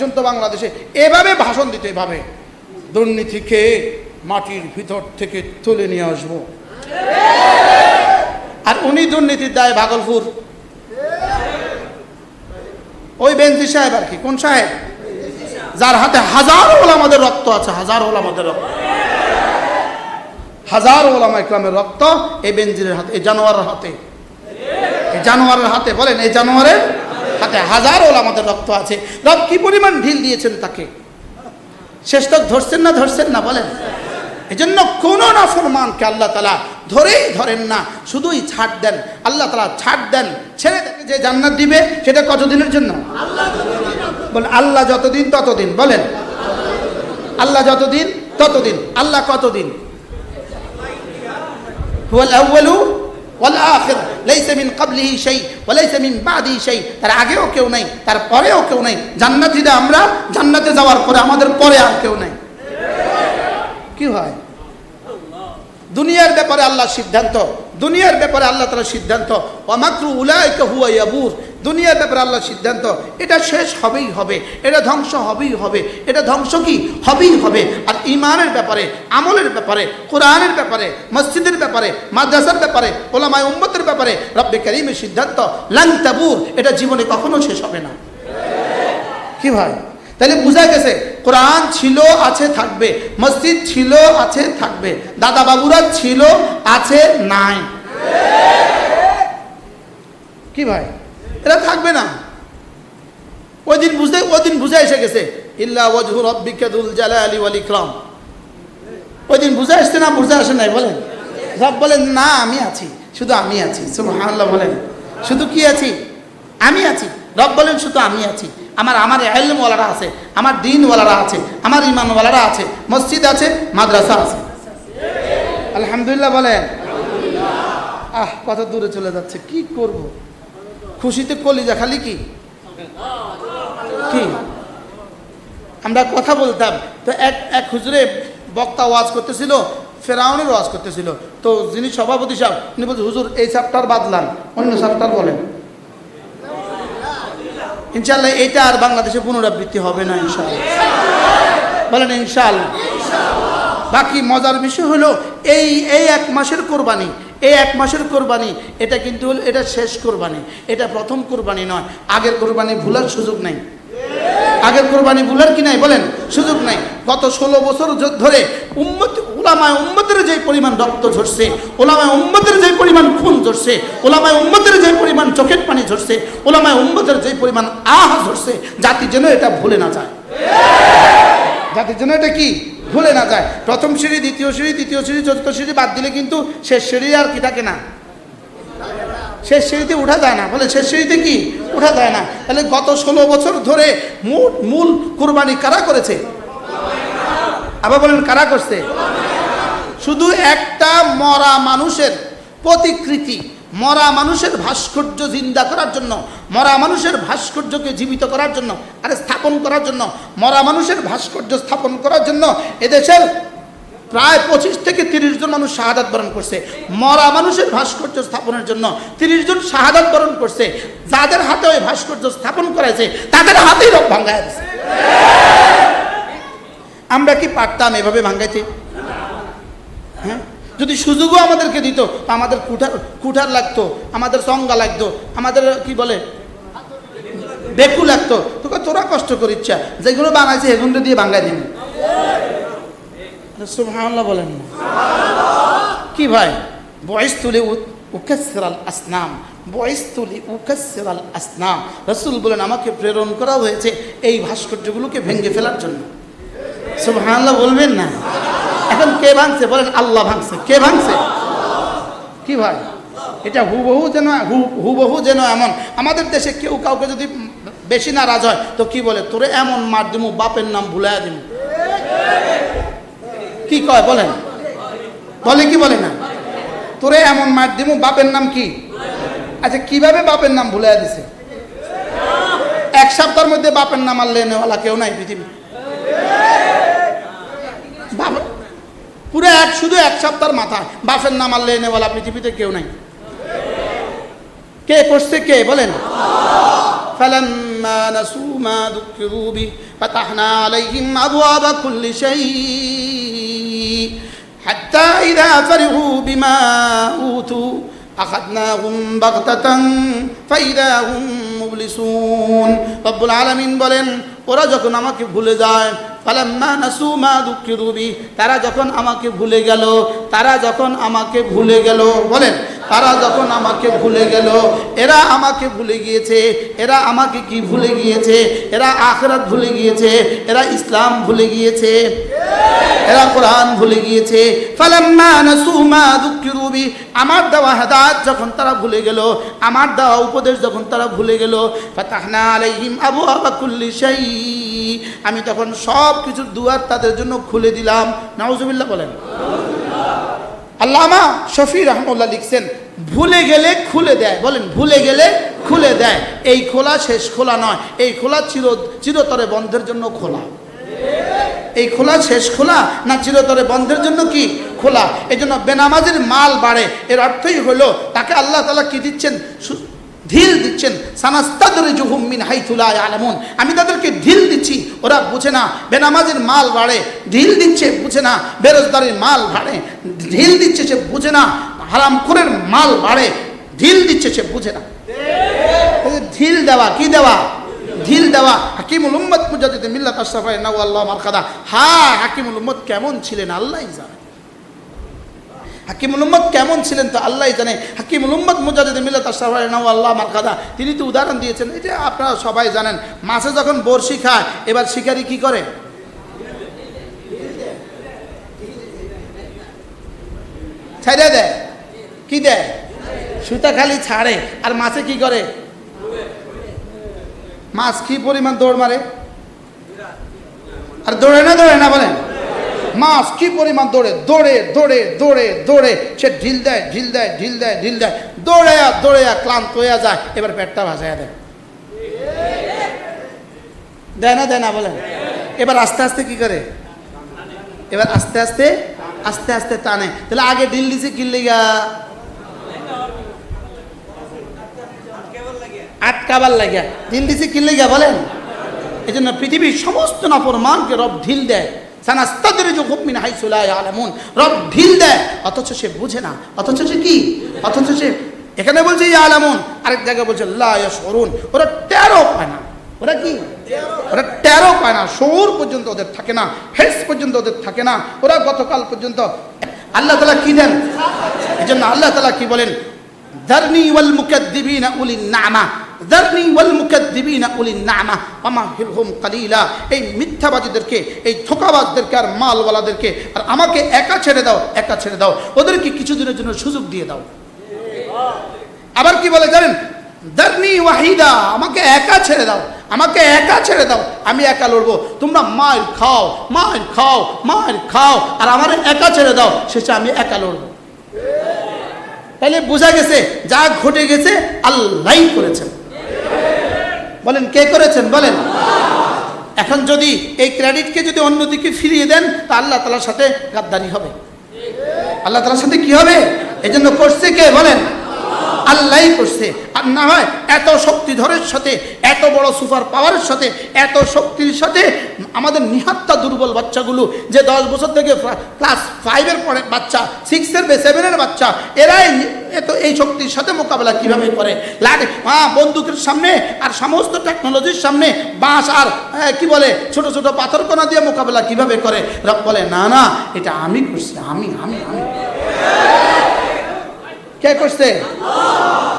একজন তো বাংলাদেশে এভাবে ভাষণ দিতে, এভাবে দুর্নীতিকে মাটির ভিতর থেকে তুলে নিয়ে আসবো, আর উনি দুর্নীতির দায় ভাগলপুর ওই বেনজি সাহেব আর কি, কোন সাহেব, যার হাতে হাজারো ওলামাদের রক্ত আছে, হাজারো ওলামাদের রক্ত, হাজারো ওলামা ইকরামের রক্ত এই বেনজিরের হাতে, এই জানোয়ারের হাতে, এই জানোয়ারের হাতে, বলেন এই জানোয়ারের হাতে হাজারো ওলামাদের রক্ত আছে। রব কি পরিমাণ ঢিল দিয়েছেন তাকে, শেষ তক ধরছেন না, ধরছেন না বলেন। এই জন্য কোনো নাফরমানকে আল্লাহ তাআলা ধরেই ধরেন না, শুধুই ছাড় দেন। আল্লাহ তাআলা ছাড় দেন, ছেড়ে দেন। যে জান্নাত দিবে সেটা কতদিনের জন্য? বলেন আল্লাহ যতদিন ততদিন, বলেন আল্লাহ যতদিন ততদিন। আল্লাহ কতদিন? হুয়াল আউয়ালু ওয়াল আখির লাইসা মিন ক্বাবলিহি শাই ওয়া লাইসা মিন বাদিহি শাই। তার আগেও কেউ নাই, তার পরেও কেউ নাই। জান্নাতীরা আমরা, জান্নাতে যাওয়ার পরে আমাদের পরে আর কেউ নাই। কি হয়? দুনিয়ার ব্যাপারে আল্লাহর সিদ্ধান্ত, দুনিয়ার ব্যাপারে আল্লাহ তাআলার সিদ্ধান্ত। ওয়া মাকরু উলাইকা হুয়া ইয়াবুর। দুনিয়ার ব্যাপারে আল্লাহর সিদ্ধান্ত, এটা শেষ হবেই হবে, এটা ধ্বংস হবেই হবে, এটা ধ্বংস কি হবেই হবে। আর ঈমানের ব্যাপারে, আমলের ব্যাপারে, কোরআনের ব্যাপারে, মসজিদের ব্যাপারে, মাদ্রাসার ব্যাপারে, উলামায়ে উম্মতের ব্যাপারে রব্বে কারীমের সিদ্ধান্ত লান তাবুর, এটা জীবনে কখনো শেষ হবে না। কি ভাই? তাহলে বোঝা গেছে কোরআন ছিল, আছে, থাকবে। মসজিদ ছিল, আছে, থাকবে। দাদা বাবুরা ছিল, আছে, নাই। কি ভাই? এরা থাকবে না। ওই দিন বুঝে এসে গেছে ইল্লা ওয়াজহু রাব্বিকা যুল জালালি ওয়াল ইকরাম। ওই দিন বুঝে আসছে না, বুঝে আসে নাই বলেন? সব বলেন না আমি আছি, শুধু আমি আছি। সুবহানাল্লাহ বলেন, শুধু কি আছি? আমি আছি। রব বলেন শুধু আমি আছি। আমার ইলমওয়ালারা আছে, আমার দ্বীনওয়ালারা আছে, আমার ঈমানওয়ালারা আছে, মসজিদ আছে, মাদ্রাসা আছে। আলহামদুলিল্লাহ বলেন। কত দূরে চলে যাচ্ছে, কি করব? খুশিতে কলিজা খালি কি কি আমরা কথা বলতাম তো এক হুজুরে বক্তা ওয়াজ করতেছিল, ফেরাউনের ওয়াজ করতেছিল। তো যিনি সভাপতি সাহেব উনি বলছেন হুজুর এই চ্যাপ্টার বাদলান, অন্য চ্যাপ্টার বলেন। ইনশাআল্লাহ এটা আর বাংলাদেশে পুনরাবৃত্তি হবে না ইনশাআল্লাহ, বলেন ইনশাআল্লাহ। বাকি মজার বিষয় হলো এই এক মাসের কোরবানি, এই এক মাসের কোরবানি, এটা কিন্তু এটা শেষ কোরবানি, এটা প্রথম কোরবানি নয়। আগের কোরবানি ভুলার সুযোগ নাই, আগের কোরবানি ভুলার কি নাই বলেন, সুযোগ নাই। গত 16 বছর ধরে উলামায়ে উম্মতের যে পরিমাণ রক্ত ঝরছে, উলামায়ে উম্মতের যে পরিমাণ খুন ঝরছে, উলামায়ে উম্মতের যে পরিমাণ চোখের পানি ঝরছে, উলামায়ে উম্মতের যে পরিমাণ ঝরছে, জাতি যেন এটা ভুলে না যায়, জাতির জন্য এটা কি ভুলে না যায়। প্রথম সিঁড়ি, দ্বিতীয় সিঁড়ি, তৃতীয় সিঁড়ি, চতুর্থ সিঁড়ি বাদ দিলে কিন্তু শেষ সিঁড়ি আর কি থাকে না, শেষ সিঁড়িতে উঠা যায় না, বলে শেষ সিঁড়িতে কি উঠা যায় না। তাহলে গত 16 বছর ধরে মূল কুরবানি কারা করেছে? আবার বলেন কারা করছে? শুধু একটা মরা মানুষের প্রতিকৃতি, মরা মানুষের ভাস্কর্য জিন্দা করার জন্য, মরা মানুষের ভাস্কর্যকে জীবিত করার জন্য, আরে স্থাপন করার জন্য, মরা মানুষের ভাস্কর্য স্থাপন করার জন্য এদেশের প্রায় 25 থেকে 30 জন মানুষ শাহাদাত বরণ করছে। মরা মানুষের ভাস্কর্য স্থাপনের জন্য 30 জন শাহাদাত বরণ করছে। যাদের হাতে ওই ভাস্কর্য স্থাপন করেছে তাদের হাতেই রব ভাঙায় দিয়েছে। আমরা কি পারতাম এভাবে ভাঙাইতে? হ্যাঁ, যদি সুযোগও আমাদেরকে দিত, আমাদের কুঠার লাগতো, আমাদের সঙ্গা লাগতো, আমাদের কি বলে বেকু লাগতো। তোকে তোরা কষ্ট করে ইচ্ছা যেগুলো বানাইছে এগুলো দিয়ে ভাঙাই দিন। সুবহানাল্লাহ বলেন না কি ভাই? বুইসতুলি উকাসসিরাল আসনাম, বুইসতুলি উকাসসিরাল আসনাম। রাসূল বলেন আমাকে প্রেরণ করা হয়েছে এই ভাস্কর্যগুলোকে ভেঙে ফেলার জন্য। সুবহানাল্লাহ বলবেন না? এখন কে ভাঙছে বলেন? আল্লাহ ভাঙছে। কে ভাঙছে? কি ভাই? এটা হুবহু যেন এমন আমাদের দেশে কেউ কাউকে যদি বেশি নারাজ হয় তো কি বলে, তোরে এমন মার দিমু বাপের নাম ভুলাইয়া দিমু। কি কয় বলেন? বলে কি বলে না? তোরে এমন মার দিমু বাপের নাম কি? আচ্ছা কিভাবে বাপের নাম ভুলাইয়া দিছে? এক সপ্তাহের মধ্যে বাপের নাম আর লেনেওয়ালা কেউ নাই পৃথিবী। পুরো শুধু এক সপ্তাহের মাথায় বাপের নাম আর লেনেওয়ালা পৃথিবীতে কেউ নাই। কে করছে? কে বলেন? ফালাম্মা فلما نسوا ما ذكروا به فتحنا عليهم أبواب كل شيء حتى إذا فرحوا بما أوتوا أخذناهم بغتة فإذا هم মুবলিসুন। রব্বুল আলামিন বলেন ওরা যখন আমাকে ভুলে যায়, ফালাম্মা নাসু মা যুকিরু বি, তারা যখন আমাকে ভুলে গেল, তারা যখন আমাকে ভুলে গেল, বলেন তারা যখন আমাকে ভুলে গেল, এরা আমাকে ভুলে গিয়েছে। এরা আমাকে কি ভুলে গিয়েছে? এরা আখিরাত ভুলে গিয়েছে, এরা ইসলাম ভুলে গিয়েছে, এরা কোরআন ভুলে গিয়েছে। ফালাম্মা নাসু মা যুকিরু বি, আমার দেওয়া হেদায়েত যখন তারা ভুলে গেল, আমার দেওয়া উপদেশ যখন তারা ভুলে গেল, ফাতাহনা আলাইহিম আবওয়াবা কুল্লি শাই, আমি তখন সব কিছুর দুয়ার তাদের জন্য খুলে দিলাম। নাউজুবিল্লাহ বলেন। আল্লামা শফি রহমাতুল্লাহ লিখছেন ভুলে গেলে খুলে দেয়, বলেন ভুলে গেলে খুলে দেয়। এই খোলা শেষ খোলা নয়, এই খোলা চিরতরে বন্ধের জন্য খোলা। এই খোলা শেষ খোলা না চিরতরে বন্ধের জন্য কি খোলা? এই জন্য বেনামাজির মাল বাড়ে, এর অর্থই হলো তাকে আল্লাহ তাআলা কি দিচ্ছেন? ঢিল দিচ্ছেন। সানাস্তাদরিজুহুম মিন হাইথু লা ইয়ালামুন, আমি তাদেরকে ঢিল দিচ্ছি, ওরা বুঝে না। বেনামাজির মাল বাড়ে, ঢিল দিচ্ছে, বুঝে না। বেরোজগারির মাল বাড়ে, ঢিল দিচ্ছে, সে বুঝে না। হারামখোরের মাল বাড়ে, ঢিল দিচ্ছে, সে বুঝে না। ঢিল দেওয়া, কি দেওয়া? ঢিল দেওয়া। হাকিমুল উম্মত মুজাদ্দিদ মিল্লাত আশরাফায়ে নাওয়াল্লাহ মারকাদা। হ্যাঁ, হাকিমুল উম্মত কেমন ছিলেন আল্লাহই জানে। হাকিমুল উম্মত কেমন ছিলেন তো আল্লাহই জানে। হাকিমুল উম্মত মুজাদ্দিদ মিল্লাত আশরাফায়ে নাওয়াল্লাহ মারকাদা, তিনি তো উদাহরণ দিয়েছেন, এটা আপনারা সবাই জানেন। মাছে যখন বড়শি খায়, এবার শিকারি কি করে? ছেড়ে দেয়। কি দেয়? সুতা খালি ছাড়ে। আর মাছে কি করে? মাছ কি পরিমাণ দৌড় মারে? আর দৌড়ে না বলেন? মাছ কি পরিমাণ দৌড়ে, দৌড়ে দৌড়ে দৌড়ে দৌড়ে সে ঢিল দেয়, ঢিল দেয়, ঢিল দেয়, ঢিল দেয়, দৌড়ে ক্লান্ত হয়ে যায়। এবার পেটটা ভাসায় দেয়। দেয় না বলেন? এবার আস্তে আস্তে কি করে? এবার আস্তে আস্তে টানে। তাহলে আগে ঢিল দিছে কি লিগা? আটকাবার লাগিয়া। ঢিল দিছে কি লিগা বলেন? এই জন্য পৃথিবীর সমস্ত নাফরমানকে রব ঢিল দেয়। সানাস্তাদরিজুহুম মিন হাইসু লা ইয়ালামুন, রব ঢিল দেয়, অথচ সে বুঝে না। অথচ সে কি? অথচ সে এখানে বলছে ইয়ালামুন, আরেক জায়গায় বলছে লা ইয়াশউরুন। ওরা টেরও পায় না। ওরা কি? ওরা টেরও পায় না। শউর পর্যন্ত ওদের থাকে না, হেস পর্যন্ত ওদের থাকে না। ওরা গতকাল পর্যন্ত আল্লাহ তাআলা কি দেন? এই জন্য আল্লাহ তাআলা কি বলেন? যারনি ওয়াল মুকাদ্দিবিনা উলিন নামা, যারনি ওয়াল মুকাদ্দিবিনা উলিন নামা ওয়ামাহিলহুম কালিলা। এই মিথ্যাবাদীদেরকে, এই ধোঁকাবাজদেরকে আর মালওয়ালাদেরকে আর আমাকে একা ছেড়ে দাও, একা ছেড়ে দাও। ওদেরকে কিছুদিনের জন্য সুযোগ দিয়ে দাও। আবার কি বলে জানেন? যারনি ওয়াহিদা, আমাকে একা ছেড়ে দাও, আমাকে একা ছেড়ে দাও, আমি একা লড়বো। তোমরা মার খাও, মার খাও, মার খাও, আর আমার একা ছেড়ে দাও, শেষে আমি একা লড়বো। তাহলে বোঝা গেছে যা ঘটে গেছে আল্লাহই করেছেন। বলেন কে করেছেন? বলেন। এখন যদি এই ক্রেডিটকে যদি অন্যদিকে ফিরিয়ে দেন তা আল্লাহ তাআলার সাথে গাদ্দারি হবে। আল্লাহ তাআলার সাথে কি হবে? এই জন্য করছে কে? বলেন আল্লাহই করছে। আর না হয় এত শক্তিধরের সাথে, এত বড় সুপার পাওয়ারের সাথে, এত শক্তির সাথে আমাদের নিহাত্তা দুর্বল বাচ্চাগুলো যে 10 বছর থেকে ক্লাস 5-এর পরে বাচ্চা, 6-এর 7-এর বাচ্চা, এরাই এত এই শক্তির সাথে মোকাবেলা কিভাবে করে? লাগে বন্দুকের সামনে আর সমস্ত টেকনোলজির সামনে বাঁশ আর কি বলে ছোট ছোট পাথরকণা দিয়ে মোকাবেলা কিভাবে করে? রব বলে না না, এটা আমি করছি। আমি কে করছে?